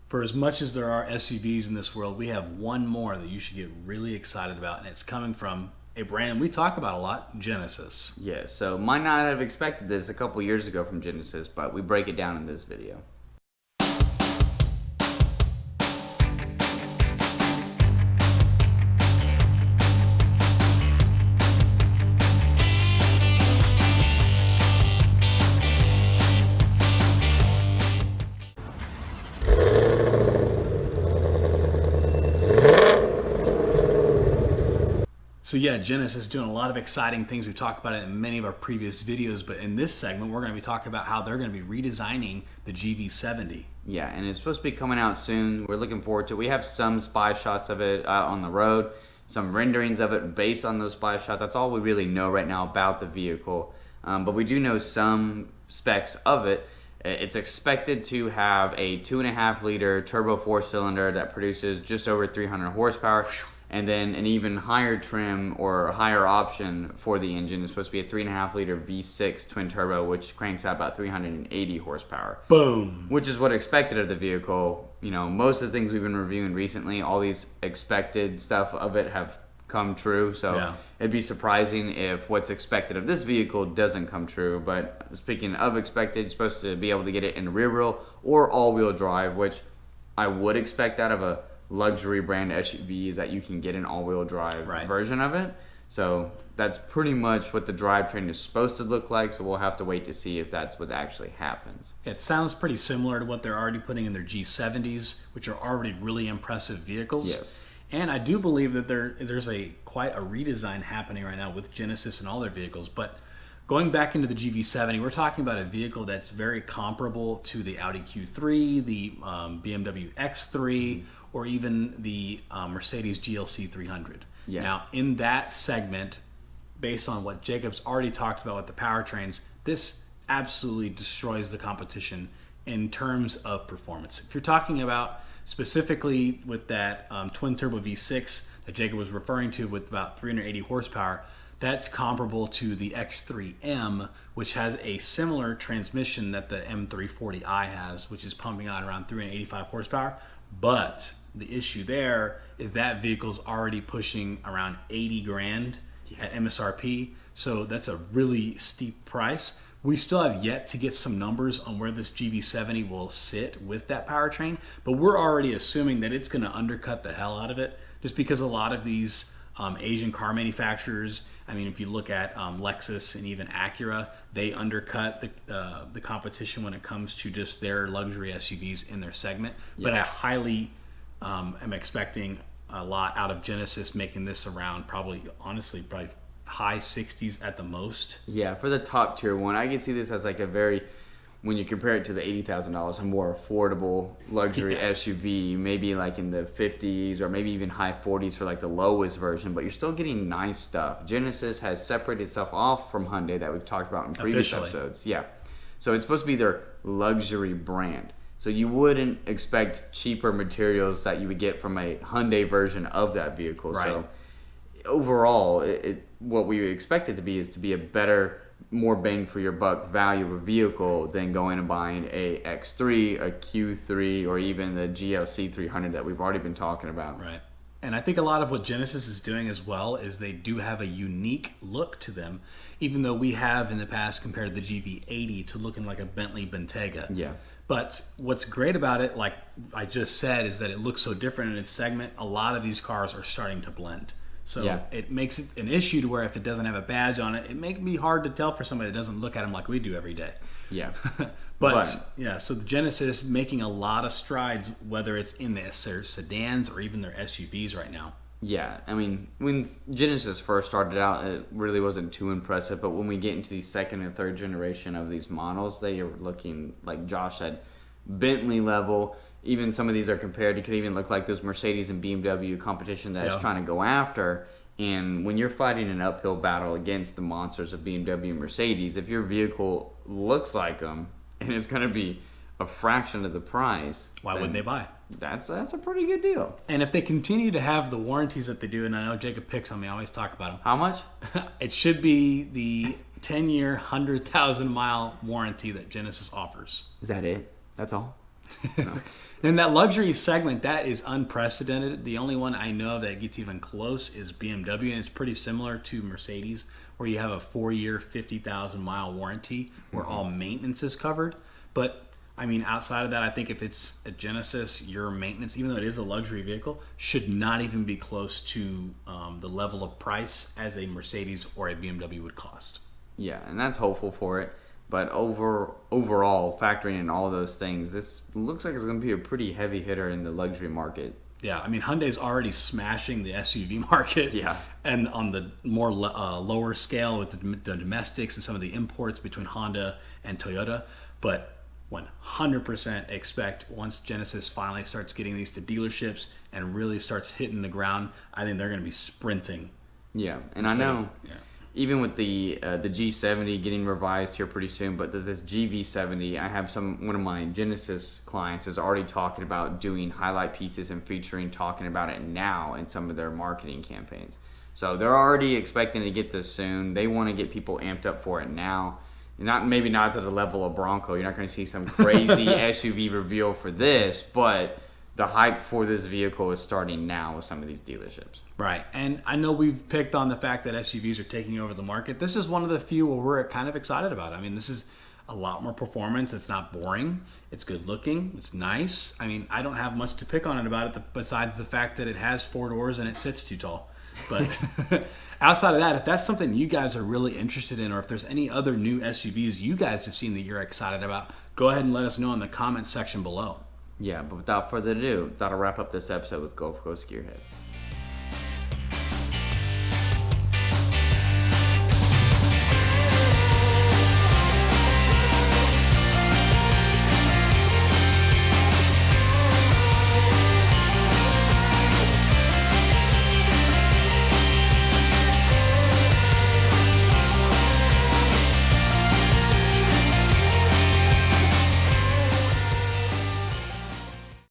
For as much as there are SUVs in this world, we have one more that you should get really excited about, and it's coming from a brand we talk about a lot, Genesis. Yeah, so might not have expected this a couple years ago from Genesis, but we break it down in this video. So yeah, Genesis is doing a lot of exciting things. We've talked about it in many of our previous videos, but in this segment, we're going to be talking about how they're going to be redesigning the GV70. Yeah, and it's supposed to be coming out soon. We're looking forward to it. We have some spy shots of it on the road, some renderings of it based on those spy shots. That's all we really know right now about the vehicle. But we do know some specs of it. It's expected to have a 2.5 liter turbo 4-cylinder that produces just over 300 horsepower. And then an even higher trim or higher option for the engine is supposed to be a 3.5 liter V6 twin turbo, which cranks out about 380 horsepower. Boom! Which is what expected of the vehicle. You know, most of the things we've been reviewing recently, all these expected stuff of it have come true. So yeah, it'd be surprising if what's expected of this vehicle doesn't come true. But speaking of expected, you're supposed to be able to get it in rear wheel or all-wheel drive, which I would expect out of a luxury brand SUV is that you can get an all-wheel drive version of it. So that's pretty much what the drivetrain is supposed to look like. So we'll have to wait to see if that's what actually happens. It sounds pretty similar to what they're already putting in their G70s, which are already really impressive vehicles. Yes. And I do believe that there's quite a redesign happening right now with Genesis and all their vehicles. But going back into the GV70, we're talking about a vehicle that's very comparable to the Audi Q3, the BMW X3, or even the Mercedes GLC 300. Yeah. Now, in that segment, based on what Jacob's already talked about with the powertrains, this absolutely destroys the competition in terms of performance. If you're talking about specifically with that twin turbo V6 that Jacob was referring to with about 380 horsepower, that's comparable to the X3M, which has a similar transmission that the M340i has, which is pumping out around 385 horsepower. But the issue there is that vehicle's already pushing around 80 grand at MSRP. So that's a really steep price. We still have yet to get some numbers on where this GV70 will sit with that powertrain, but we're already assuming that it's going to undercut the hell out of it, just because a lot of these Asian car manufacturers, I mean, if you look at Lexus and even Acura, they undercut the competition when it comes to just their luxury SUVs in their segment. Yeah. But I highly am expecting a lot out of Genesis, making this around probably high 60s at the most. Yeah, for the top tier one, I can see this as like a very, when you compare it to the $80,000, a more affordable luxury SUV, maybe like in the 50s or maybe even high 40s for like the lowest version, but you're still getting nice stuff. Genesis has separated itself off from Hyundai that we've talked about in previous episodes. Yeah. So it's supposed to be their luxury brand. So you wouldn't expect cheaper materials that you would get from a Hyundai version of that vehicle. Right. So overall, what we expect it to be is to be a better, more bang for your buck value of a vehicle than going and buying a X3, a Q3, or even the GLC 300 that we've already been talking about. Right. And I think a lot of what Genesis is doing as well is they do have a unique look to them, even though we have in the past compared the GV80 to looking like a Bentley Bentayga. Yeah. But what's great about it, like I just said, is that it looks so different in its segment. A lot of these cars are starting to blend. So it makes it an issue to where if it doesn't have a badge on it, it may be hard to tell for somebody that doesn't look at them like we do every day. Yeah. but so the Genesis making a lot of strides, whether it's in their sedans or even their SUVs right now. Yeah, I mean, when Genesis first started out, it really wasn't too impressive. But when we get into the second and third generation of these models, they are looking, like Josh said, Bentley level. Even some of these are compared. You could even look like those Mercedes and BMW competition that it's trying to go after. And when you're fighting an uphill battle against the monsters of BMW and Mercedes, if your vehicle looks like them and it's going to be a fraction of the price, why wouldn't they buy? That's a pretty good deal. And if they continue to have the warranties that they do, and I know Jacob picks on me, I always talk about them. How much? It should be the 10-year, 100,000-mile warranty that Genesis offers. Is that it? That's all? No. In that luxury segment, that is unprecedented. The only one I know that gets even close is BMW, and it's pretty similar to Mercedes, where you have a 4-year, 50,000-mile warranty where all maintenance is covered. But I mean, outside of that, I think if it's a Genesis, your maintenance, even though it is a luxury vehicle, should not even be close to the level of price as a Mercedes or a BMW would cost. Yeah, and that's hopeful for it. But overall, factoring in all those things, this looks like it's going to be a pretty heavy hitter in the luxury market. Yeah, I mean, Hyundai's already smashing the SUV market. Yeah. And on the more lower scale with the domestics and some of the imports between Honda and Toyota. But 100% expect once Genesis finally starts getting these to dealerships and really starts hitting the ground, I think they're going to be sprinting. Yeah, and I know even with the G70 getting revised here pretty soon, but this GV70, I have one of my Genesis clients is already talking about doing highlight pieces and talking about it now in some of their marketing campaigns. So they're already expecting to get this soon. They want to get people amped up for it now. Maybe not to the level of Bronco. You're not going to see some crazy SUV reveal for this, but the hype for this vehicle is starting now with some of these dealerships. Right. And I know we've picked on the fact that SUVs are taking over the market. This is one of the few where we're kind of excited about it. I mean, this is a lot more performance. It's not boring. It's good looking. It's nice. I mean, I don't have much to pick on it about it besides the fact that it has 4 doors and it sits too tall. But outside of that, if that's something you guys are really interested in, or if there's any other new SUVs you guys have seen that you're excited about, go ahead and let us know in the comments section below. Yeah, but without further ado, that'll wrap up this episode with Gulf Coast Gearheads.